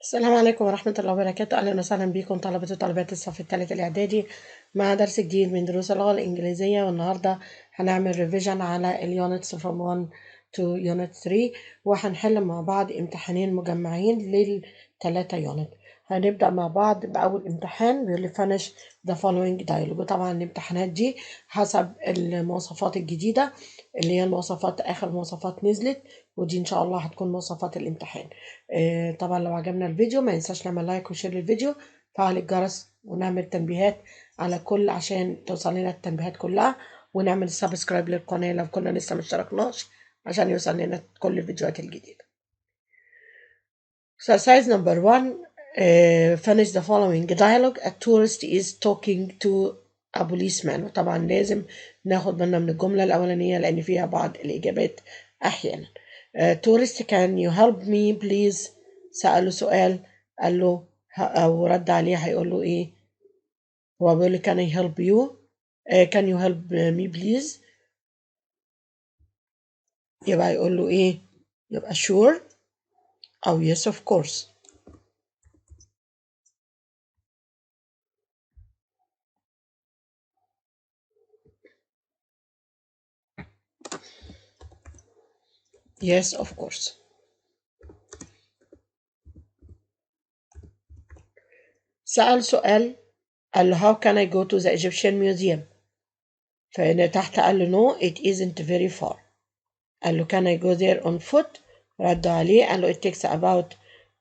السلام عليكم ورحمة الله وبركاته. أهلا وسهلا بكم طلبة وطالبات الصف الثالث الإعدادي مع درس جديد من دروس اللغة الإنجليزية. والنهاردة هنعمل ريفيجن على اليونتس from 1 to unit 3 وهنحل مع بعض امتحانين مجمعين للثلاثة يونت. هنبدأ مع بعض بأول امتحان بيقول لي finish the following dialogue. وطبعا الامتحانات دي حسب المواصفات الجديدة اللي هي المواصفات آخر مواصفات نزلت، ودي إن شاء الله هتكون مواصفات الامتحان. طبعا لو عجبنا الفيديو ما ينساش نعمل لايك وشير للفيديو، فعل الجرس ونعمل تنبيهات على كل عشان توصل لنا التنبيهات كلها، ونعمل سبسكرايب للقناة لو كنا لسه مشتركناش عشان يوصل لنا كل الفيديوهات الجديدة. Exercise number 1. Finish the following dialogue. A tourist is talking to a policeman. وطبعا لازم ناخد بالنا من الجملة الأولانية لأن فيها بعض الإجابات أحيانا. tourist can you help me please. سأله سؤال، قال له أو رد عليه هيقول له إيه؟ هو بيقول له can I help you؟ can you help me please؟ يبقى يقول له إيه؟ يبقى sure أو yes of course. yes of course. سأل سؤال قال له how can I go to the Egyptian museum؟ فهنا تحت قال له no it isn't very far. قال له can I go there on foot؟ رد عليه قال له it takes about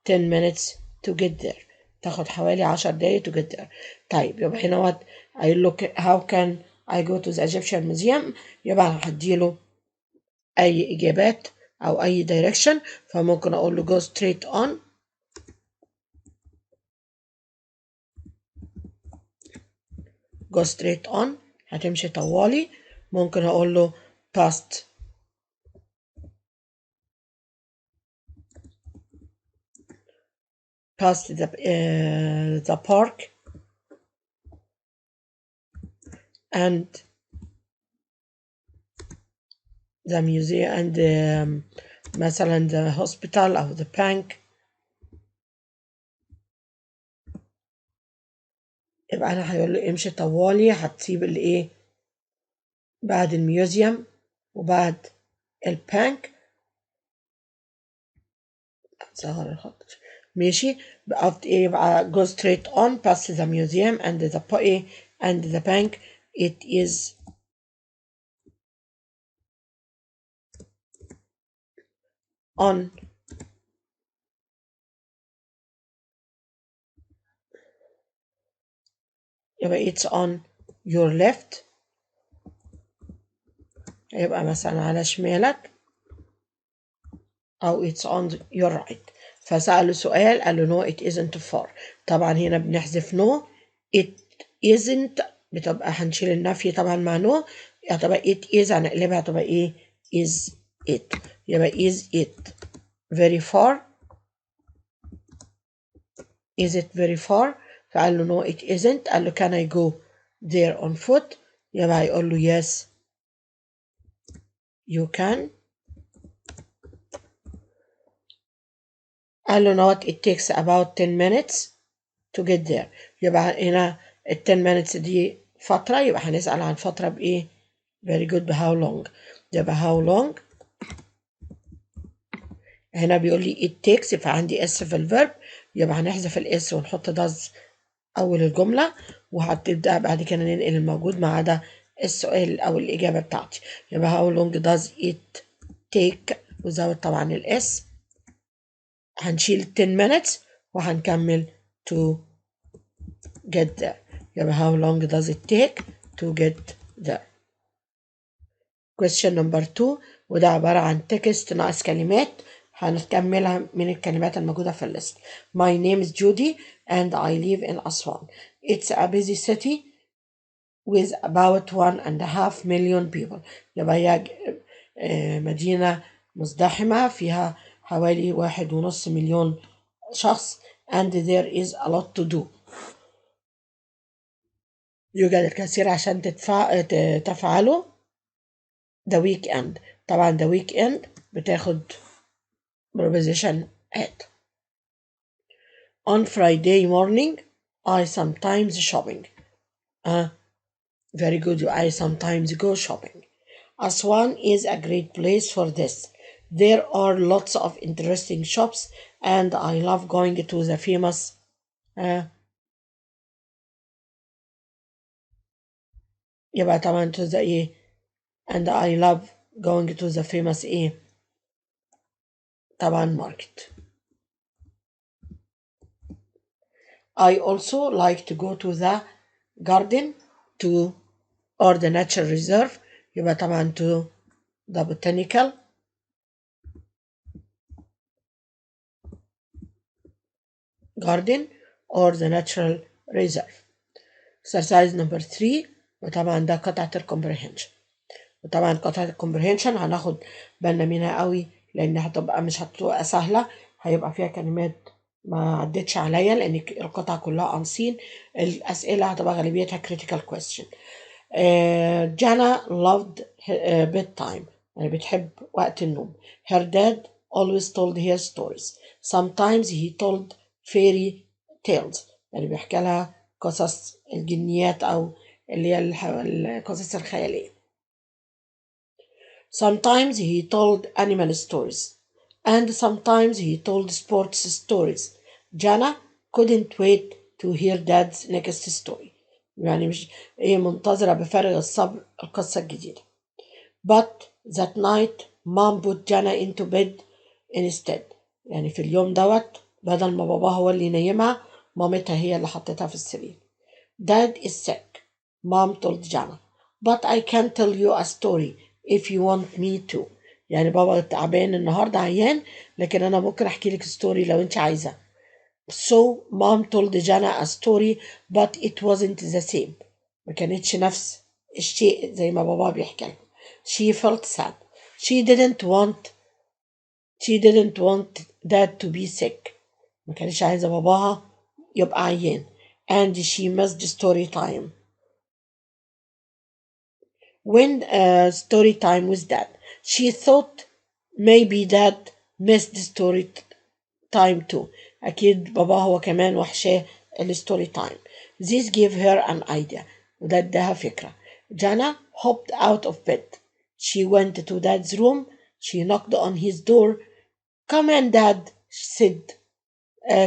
10 minutes to get there. تاخد حوالي 10 دقايق to get there. طيب يبقى هنا وات قايل له how can I go to the Egyptian museum؟ يبقى انا هديله اي اجابات او اي direction، فممكن اقول له go straight on، go straight on هتمشي طوالي. ممكن اقول له past the park and the museum and مثلا the hospital أو the bank. يبقى أنا هيقول له امشي طوالي، هتسيب الإيه بعد الميوزيوم وبعد البانك. ظهر الخط ماشي يبقى go straight on past the museum and the bank. it is on يبقى it's on your left، يبقى مثلا على شمالك، أو it's on your right. فسأله سؤال قال له no it isn't far. طبعا هنا بنحذف no it isn't، بتبقى هنشيل النفي طبعا مع no، هتبقى it is هنقلبها هتبقى إيه is it. يبقى is it very far؟ is it very far؟ فقال له no it isn't. قال له can I go there on foot؟ يبقى هيقول له yes you can. قال له not it takes about 10 minutes to get there. يبقى هنا ال 10 minutes دي فترة، يبقى هنسأل عن فترة بإيه؟ very good ب how long. يبقى how long. هنا بيقول لي it takes، فعندي اس في الفيرب، يبقى هنحذف الاس ونحط does أول الجملة، وهتبدأ بعد كده ننقل الموجود ما عدا السؤال أو الإجابة بتاعتي. يبقى how long does it take وزود طبعا الاس، هنشيل 10 minutes وهنكمل to get there. يبقى how long does it take to get there. question number 2 وده عبارة عن text ناقص كلمات هنكملها من الكلمات الموجودة في الليست. My name is Judy and I live in Aswan. It's a busy city with about 1.5 million people. يبقى هي مدينة مزدحمة فيها حوالي 1.5 مليون شخص and there is a lot to do. يوجد الكثير عشان تفعله. the weekend طبعا the weekend بتاخد preposition at. On Friday morning I sometimes shopping. Very good. I sometimes go shopping. Aswan is a great place for this. There are lots of interesting shops and I love going to the famous يبقى طبعا to the ايه and I love going to the famous ايه طبعا market. I also like to go to the garden to or the nature reserve يبقى طبعا to the botanical garden or the natural reserve. exercise number 3 وطبعا ده قطعة الكومبريهنشن. وطبعا قطعة الكومبريهنشن هناخد بالنا منها قوي لان مش هتبقى سهلة، هيبقى فيها كلمات ما عدتش عليا لان القطعة كلها unseen. الاسئلة هتبقى غالبيتها critical question. جانا loved bedtime يعني بتحب وقت النوم. Her dad always told her stories. Sometimes he told fairy tales يعني بيحكي لها قصص الجنيات أو اللي هي القصص الخيالية. Sometimes he told animal stories and sometimes he told sports stories. Jana couldn't wait to hear dad's next story. يعني مش منتظرة بفارغ الصبر القصة الجديدة. But that night mom put Jana into bed instead. يعني في اليوم دوت بدل ما باباها هو اللي ينيمها مامتها هي اللي حطتها في السرير. Dad is sick, mom told Jana. But I can tell you a story if you want me to. يعني بابا تعبان النهارده عيان لكن انا ممكن احكي لك ستوري لو انت عايزه. So mom told Jana a story but it wasn't the same. ما كانتش نفس الشيء زي ما بابا بيحكي لها. She felt sad. She didn't want dad to be sick. ما كانتش عايزة باباها يبقى عيان. And she missed story time. When story time with dad, she thought maybe dad missed story time too. أكيد بابا هو كمان وحشاه الستوري تايم. This gave her an idea. وده اداها فكرة. Jana hopped out of bed. She went to dad's room. She knocked on his door. Come in, dad said.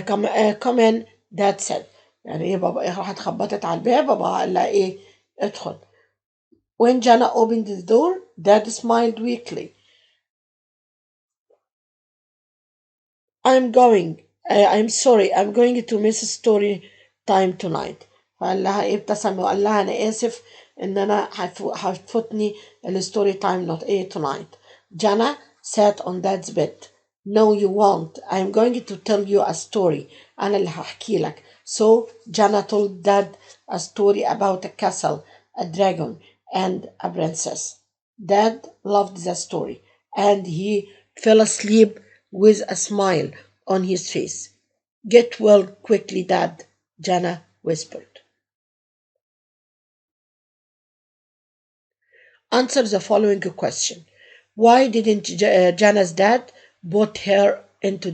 Come in, dad said. يعني ايه بابا راحت خبطت على الباب بابا قال لها ايه ادخل. When Jana opened the door, dad smiled weakly. I'm sorry, I'm going to miss story time tonight. فقال لها ايه ابتسم وقال لها انا اسف ان انا هتفوتني الستوري تايم not ايه tonight. Jana sat on dad's bed. No you won't. I'm going to tell you a story. انا اللي هحكي لك. So Jana told dad a story about a castle, a dragon and a princess. Dad loved the story and he fell asleep with a smile on his face. Get well quickly, Dad, Jana whispered. Answer the following question. Why didn't Jana's dad put her into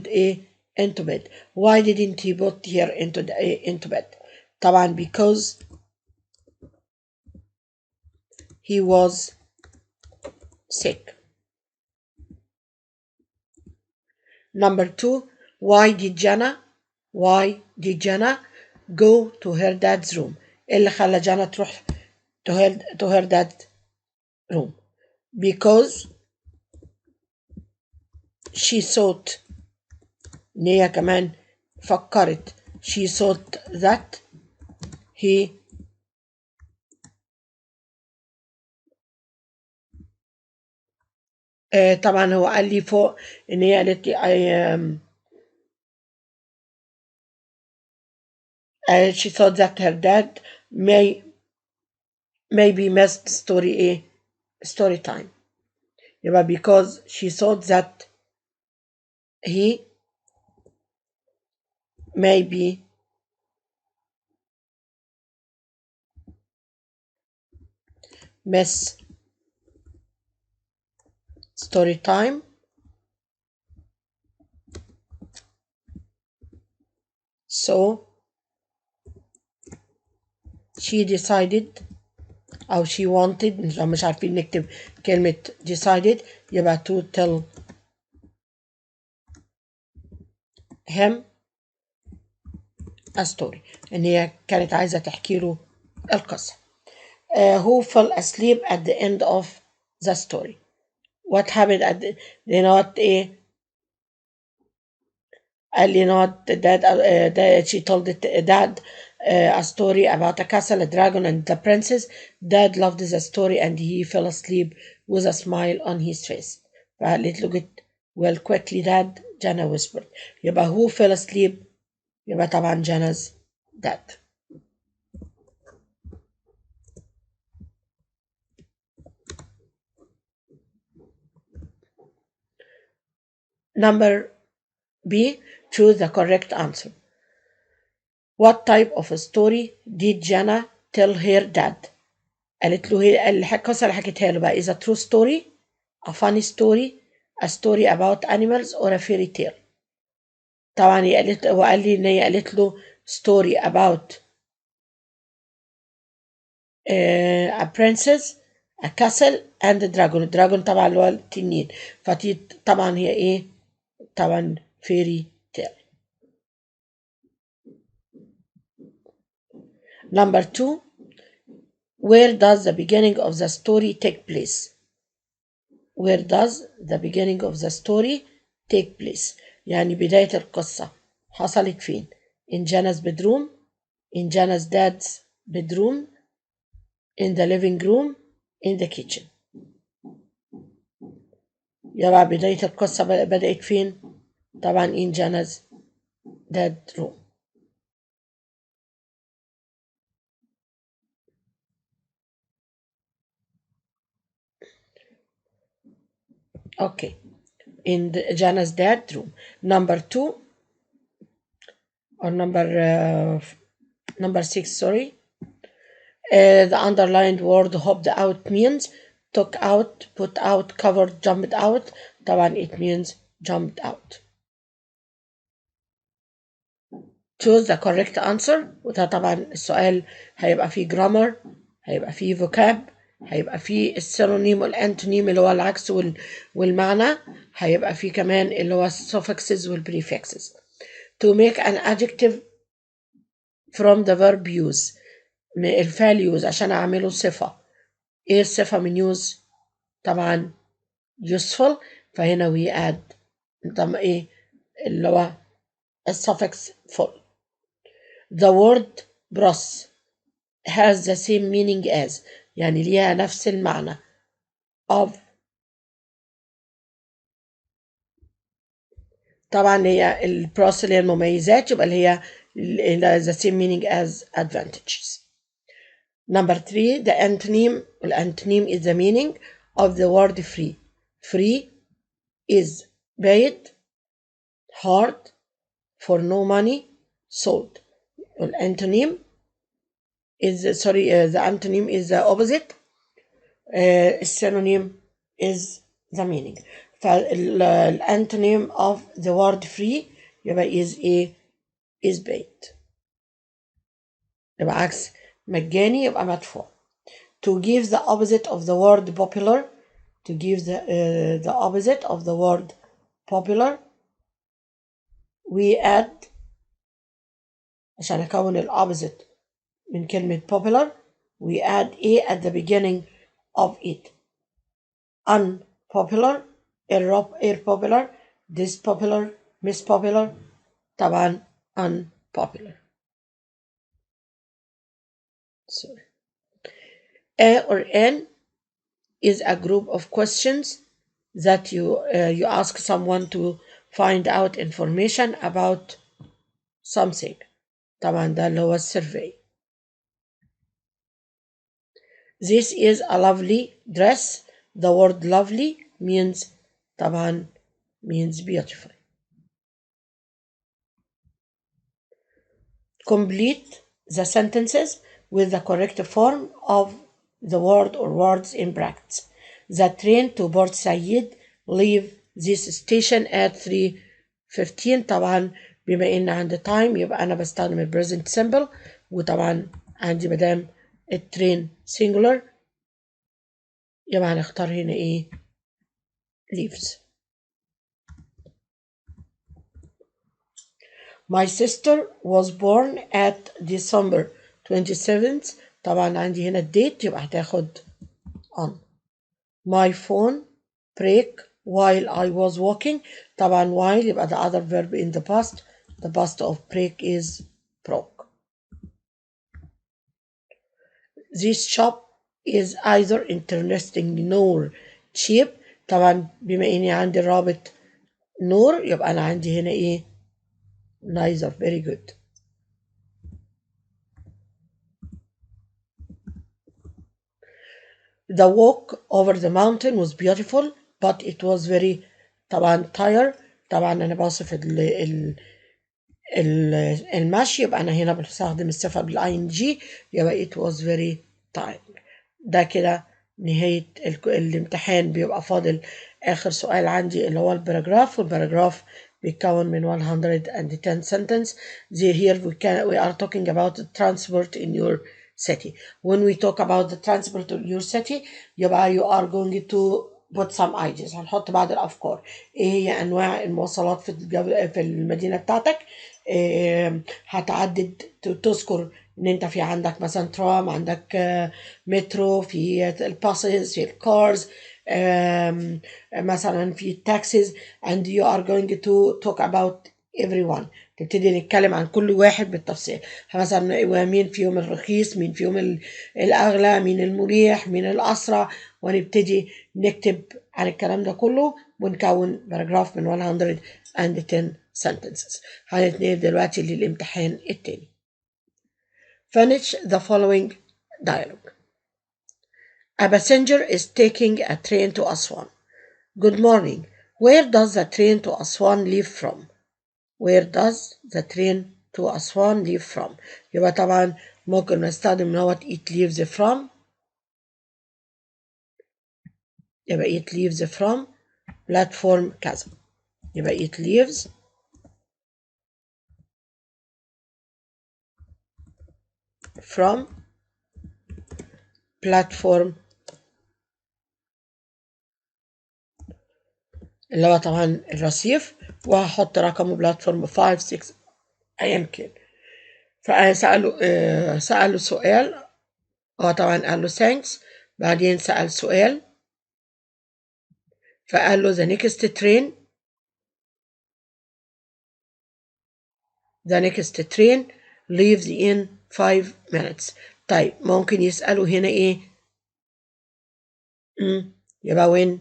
bed? Why didn't he put her into bed? طبعا because he was sick. Number 2, why did Jana go to her dad's room? إيه اللي خلى جانا تروح to her dad's room? Because she thought إن هي كمان فكرت she thought that he طبعا هو قال لي فوق إن هي قالت لي she thought that her dad maybe missed story time. يبقى because she thought that he maybe miss story time So she decided أو she wanted، لو مش عارفين نكتب كلمة decided يبقى to tell him a story، إن هي كانت عايزة تحكي له القصة. Who fell asleep at the end of the story. What happened at the, you know what قال you know what dad she told dad a story about a castle, a dragon and the princess. Dad loved the story and he fell asleep with a smile on his face. فقالت له get well quickly dad. Jana whispered. يبقى who fell asleep يبقى طبعا Jana's dad. Number B, choose the correct answer. What type of a story did Jana tell her dad? قالت له هي القصة اللي حكيتها له بقى is a true story, a funny story, a story about animals or a fairy tale. طبعا هي قالت وقال لي ان هي قالت له story about a princess, a castle and a dragon. الدراجون طبعا اللي هو التنين، فدي طبعا هي ايه؟ طبعا fairy tale. Number 2, where does the beginning of the story take place? Where does the beginning of the story take place? يعني بداية القصة حصلت فين؟ In Jana's bedroom, in Jana's dad's bedroom, in the living room, in the kitchen. يبقى بداية القصة بدأت فين؟ طبعا in Jana's dad's room. Okay, in Jana's dad's room. Number 2 or number 6, sorry. The underlined word hopped out means took out, put out, covered, jumped out. طبعا it means jumped out. Choose the correct answer. وده طبعا السؤال هيبقى فيه grammar، هيبقى فيه vocab، هيبقى فيه السينونيم والانتونيم اللي هو العكس والمعنى، هيبقى فيه كمان اللي هو suffixes والprefixes. To make an adjective from the verb use. الفعل use عشان أعمله صفة. إيه الصفة من use؟ طبعا useful، فهنا we add طبعا إيه اللي هو الsuffix full. The word bros has the same meaning as، يعني ليها نفس المعنى of. طبعا هي البروس اللي هي المميزات، يبقى اللي هي the same meaning as advantages. Number 3, the antonym. الانتونيم is the meaning of the word free. Free is paid, hard, for no money, sold. الانتونيم is the antonym is the opposite. السينونيم is the meaning. فالانتونيم of the word free يبقى is paid. يبقى عكس مجاني يبقى مدفوع. To give the opposite of the word popular. To give the opposite of the word popular we add، عشان أكون ال opposite من كلمة popular we add a at the beginning of it. Unpopular, irrepopular, dispopular, mispopular. طبعا unpopular. Sorry. A or N is a group of questions that you ask someone to find out information about something. طبعا ده اللي هو survey. This is a lovely dress. The word lovely means طبعا means beautiful. Complete the sentences with the correct form of the word or words in brackets. The train to Port Said leave this station at 3:15. طبعا بما ان عندي time يبقى انا بستخدم ال present simple، وطبعا عندي مدام الترين singular يبقى هنختار هنا ايه leaves. My sister was born at December 27th. طبعا عندي هنا الديت يبقى هتاخد on. My phone break while I was walking. طبعا while يبقى the other verb in the past. The past of break is broke. This shop is either interesting nor cheap. طبعا بما اني عندي الرابط nor يبقى انا عندي هنا ايه neither. Very good. The walk over the mountain was beautiful but it was very طبعا tired. طبعا انا بوصف المشي يبقى انا هنا بستخدم الصفة بالاي ان جي يبقى it was very tired. ده كده نهاية الامتحان. بيبقى فاضل اخر سؤال عندي اللي هو الباراجراف، والباراجراف بيتكون من 110 sentence. Here we are talking about the transport in your city. When we talk about the transport in your city يبقى you are going to put some ideas. هنحط بعض الأفكار. إيه هي أنواع المواصلات في المدينة بتاعتك. هتعدد تذكر إن أنت في عندك مثلا ترام، عندك مترو، في الباسز، في الكارز، مثلا في التاكسيز. and you are going to talk about everyone. تبتدي نتكلم عن كل واحد بالتفصيل. مثلا مين فيهم الرخيص، مين فيهم الأغلى، مين المريح، مين الأسرع، ونبتدي نكتب عن الكلام ده كله ونكون باراجراف من 110 sentences. هنتنقل دلوقتي للامتحان التاني. Finish the following dialogue. A passenger is taking a train to Aswan. Good morning. Where does the train to Aswan leave from? Where does the train to Aswan leave from? يبقى طبعا ممكن نستخدم نوت it leaves from. يبقى it leaves from platform كذا. يبقى it leaves from platform اللي هو طبعا الرصيف، وهحط رقمه بلاتفورم 5 6 ايا كان. فسأله سؤال، هو طبعا قال له thanks. بعدين سأل سؤال فقال له the next train leaves in 5 minutes. طيب ممكن يسأله هنا ايه؟ يبقى when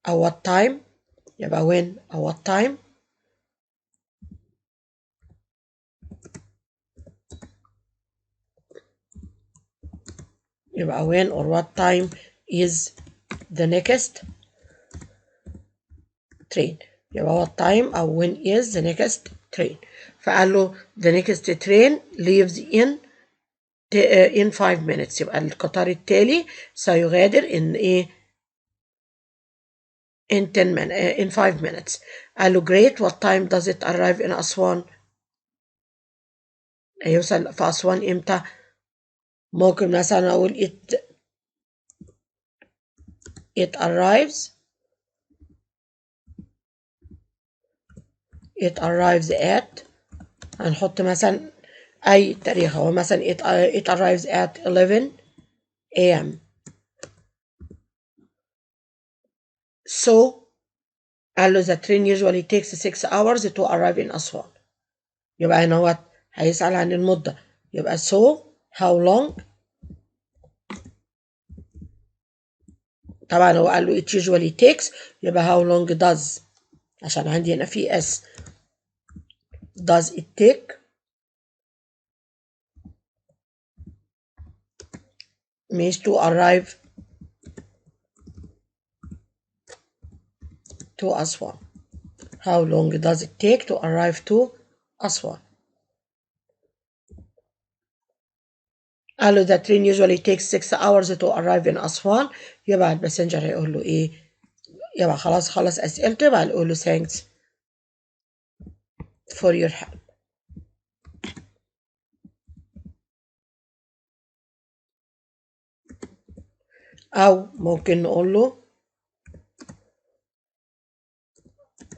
أو what time. يبقى when أو what time. يبقى when or what time is the next train. يبقى what time أو when is the next train. فقال له the next train leaves in 5 minutes. يبقى القطار التالي سيغادر in ايه in 10 minutes in 5 minutes. قال له great. what time does it arrive in أسوان؟ هيوصل في أسوان امتى؟ ممكن مثلا أقول it arrives at. هنحط مثلا أي تاريخ. هو مثلا it arrives at 11 a.m. So قال له the train usually takes 6 hours to arrive in أسوان. يبقى هنا هو هيسأل عن المدة. يبقى so how long. طبعا هو قال له it usually takes يبقى how long does، عشان عندي هنا في s. does it take means to arrive to أسوان. how long does it take to arrive to أسوان. قال له the train usually takes 6 hours to arrive in أسوان. يبقى الباسنجر هيقول له ايه؟ يبقى خلاص أسئلته. يبقى هنقول له thanks for your help. أو ممكن نقول له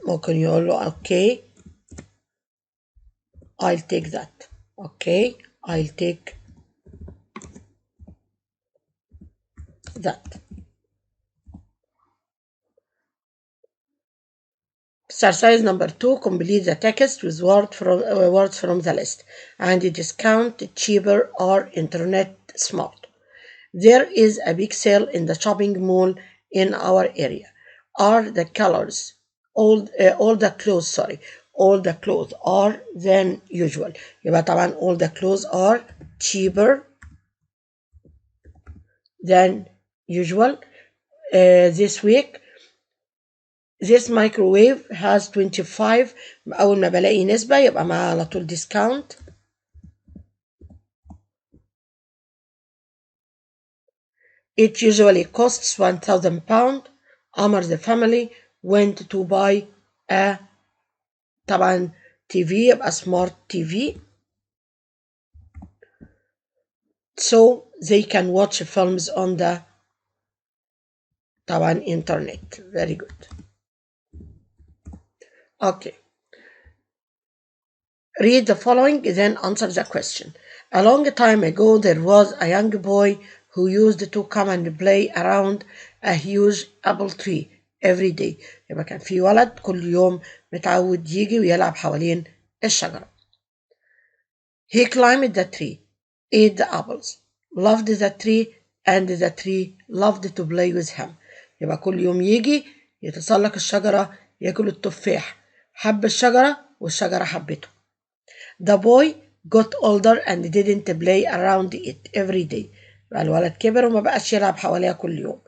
okay I'll take that. Okay I'll take that. Exercise number 2, complete the text with words from the list and discount, cheaper or internet smart. There is a big sale in the shopping mall in our area. Are the colors all the clothes are than usual. يبقى طبعا all the clothes are cheaper than usual. This week this microwave has 25. أول ما بلاقي نسبة يبقى معاها على طول discount. It usually costs £1,000. Amar the family went to buy a طبعا TV يبقى smart TV so they can watch films on the طبعا internet. Very good. Okay. Read the following, then answer the question. A long time ago, there was a young boy who used to come and play around a huge apple tree every day. يبقى كان في ولد كل يوم متعود يجي ويلعب حوالين الشجرة. He climbed the tree, ate the apples, loved the tree, and the tree loved to play with him. يبقى كل يوم يجي يتسلق الشجرة ياكل التفاح. حب الشجرة والشجرة حبته. The boy got older and didn't play around it every day. بقى الولد كبر وما بقاش يلعب حواليها كل يوم.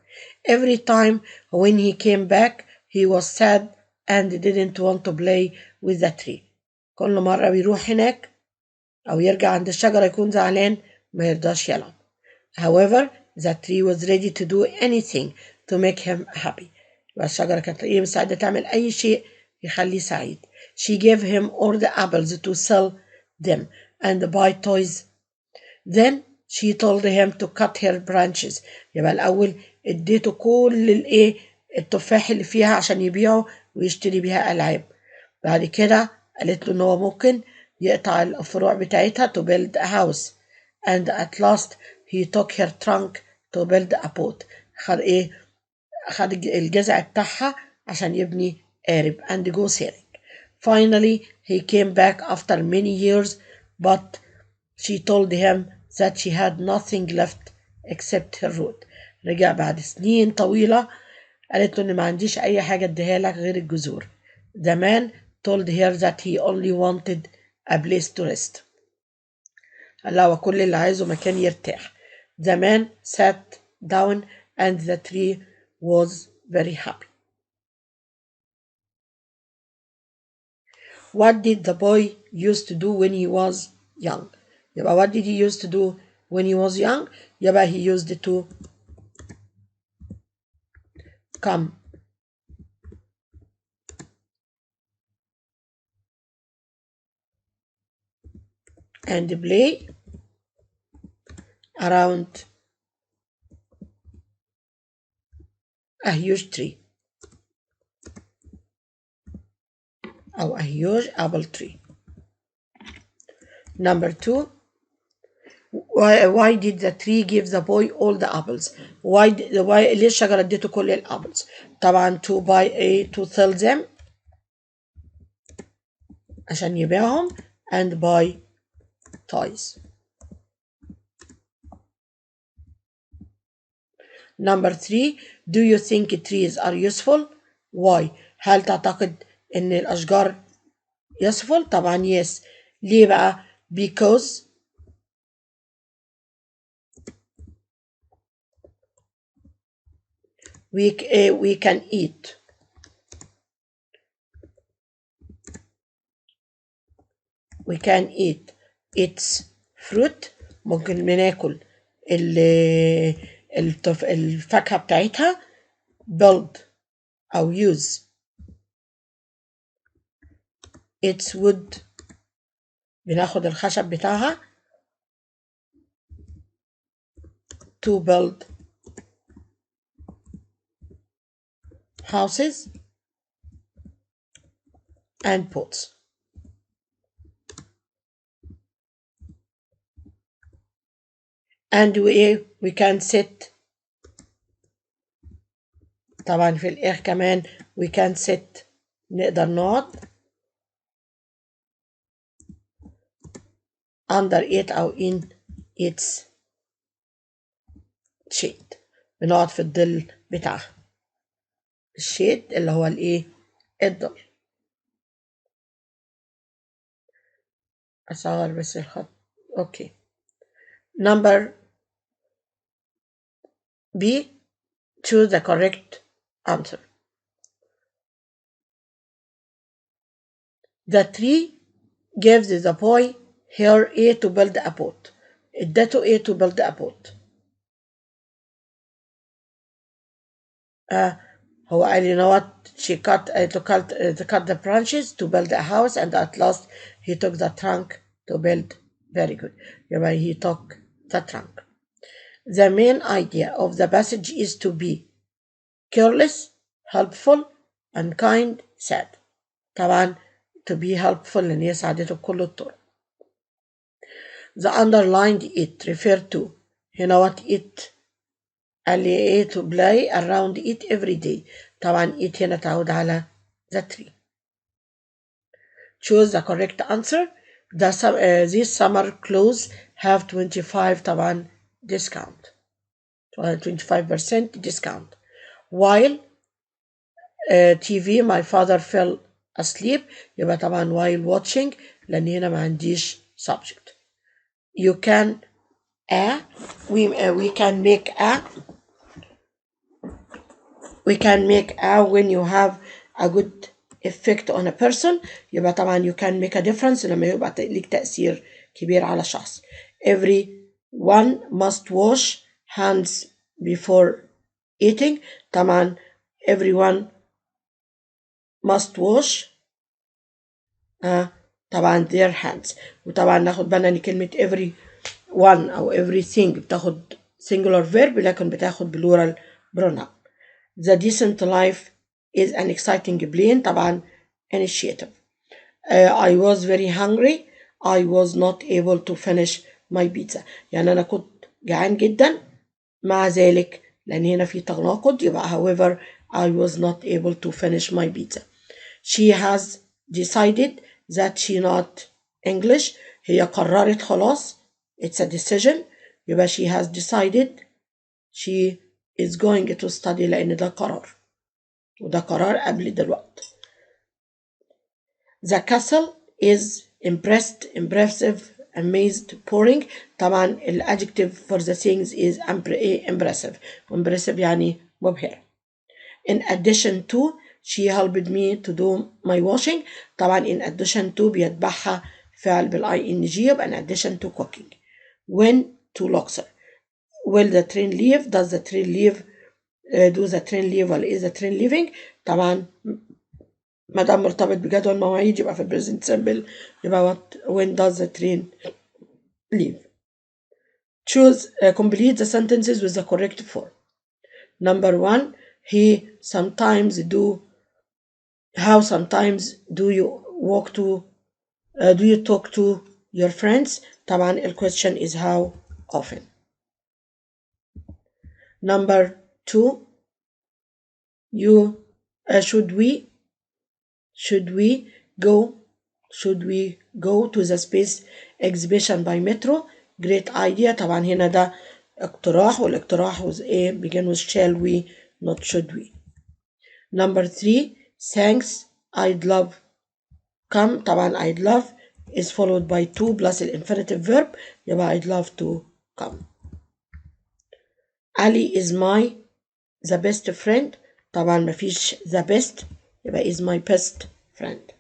Every time when he came back he was sad and didn't want to play with the tree. كل مرة بيروح هناك أو يرجع عند الشجرة يكون زعلان ما يرضاش يلعب. However, the tree was ready to do anything to make him happy. يبقى الشجرة كانت مستعدة تعمل أي شيء يخليه سعيد. She gave him all the apples to sell them and buy toys. Then she told him to cut her branches. يبقى الأول اديته كل التفاح اللي فيها عشان يبيعه ويشتري بيها ألعاب. بعد كده قالت له إن هو ممكن يقطع الفروع بتاعتها to build a house. And at last he took her trunk to build a boat. خد الجذع بتاعها عشان يبني قارب and go sailing. Finally, he came back after many years, but she told him that she had nothing left except her root. رجع بعد سنين طويلة قالت له إن ما عنديش أي حاجة أديها لك غير الجذور. The man told her that he only wanted a place to rest. قال لها وكل اللي عايزه مكان يرتاح. The man sat down and the tree was very happy. What did the boy used to do when he was young? يبقى what did he used to do when he was young? يبقى he used to come and play around a huge tree أو a huge apple tree. Number 2, why did the tree give the boy all the apples? why ليه الشجرة اديته كل الأبلز؟ طبعا to sell them عشان يبيعهم and buy toys. Number 3, do you think trees are useful? Why? هل تعتقد إن الأشجار useful؟ طبعا yes. ليه بقى؟ Because we can eat. We can eat its fruit. ممكن بناكل الفاكهة بتاعتها. build أو use It's wood. بناخد الخشب بتاعها to build houses and boats. And we can sit. طبعا في الآخر كمان we can sit. نقدر نقعد under it أو in its shade. بنقعد في الظل بتاعها. الشيد اللي هو الظل. أصغر بس الخط. أوكي. Number B. Choose the correct answer. The tree gives the boy here A to build a boat. ادته A to build a boat. هو قال you know what she cut the branches to build a house and at last he took the trunk to build. Very good. يبقى he took the trunk. The main idea of the passage is to be careless, helpful, and kind, sad. طبعا to be helpful لأن هي ساعدته بكل الطرق. The underlined it refer to هنا what it قال لي to play around it every day. طبعا it هنا تعود على the tree. Choose the correct answer. These summer clothes have 25 طبعا discount. 25% discount. While TV my father fell asleep. يبقى طبعا while watching لأن هنا ما عنديش subject. You can we can make when you have a good effect on a person. يبقى طبعا you can make a difference لما يبقى ليك تأثير كبير على شخص. Everyone must wash hands before eating. طبعا everyone must wash طبعا their hands. وطبعا ناخد بالنا ان كلمة everyone او everything بتاخد singular verb لكن بتاخد plural pronoun. The decent life is an exciting plan. طبعا initiative. I was very hungry. I was not able to finish my pizza. يعني أنا كنت جعان جدا مع ذلك لأن هنا في تناقض يبقى however I was not able to finish my pizza. She has decided that she not English. هي قررت خلاص. It's a decision. يبقى she has decided she is going to study لأن ده قرار. وده قرار قبل دلوقتي. The castle is impressive, amazed, boring. طبعا ال adjective for the things is impressive. Impressive يعني مبهر. In addition to she helped me to do my washing. طبعا in addition to بيتبعها فعل ing يبقى in addition to cooking. When to Luxor. Will the train leave? Does the train leave? Do the train leave ولا is the train leaving؟ طبعا ما دام مرتبط بجدول مواعيد يبقى في present simple يبقى when does the train leave. Choose complete the sentences with the correct form. Number 1, how sometimes do you talk to your friends. طبعا the question is how often. Number 2, should we go to the space exhibition by metro. Great idea. طبعا هنا ده اقتراح والاقتراح was begin with shall we not should we. Number 3, thanks, I'd love, come. طبعا I'd love is followed by to plus the infinitive verb يبقى I'd love to come. Ali is the best friend. طبعا مفيش the best يبقى is my best friend.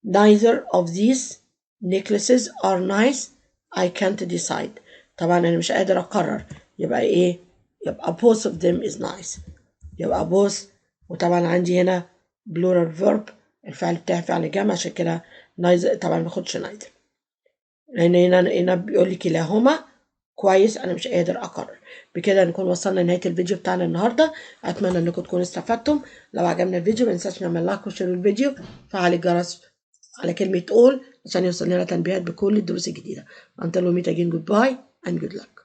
Neither of these necklaces are nice. I can't decide. طبعا أنا مش قادر أقرر يبقى يبقى both of them is nice. يبقى both وطبعا عندي هنا plural verb الفعل بتاعي فعل جمع، عشان كده نايذر طبعا ما باخدش نايذر، لأن هنا بيقول لي كلاهما كويس، أنا مش قادر أقرر. بكده نكون وصلنا لنهاية الفيديو بتاعنا النهاردة. أتمنى إنكم تكونوا استفدتم. لو عجبنا الفيديو مننساش نعمل لايك وشير الفيديو، فعل الجرس على كلمة all عشان يوصل لنا تنبيهات بكل الدروس الجديدة. Until we meet again, goodbye and good luck.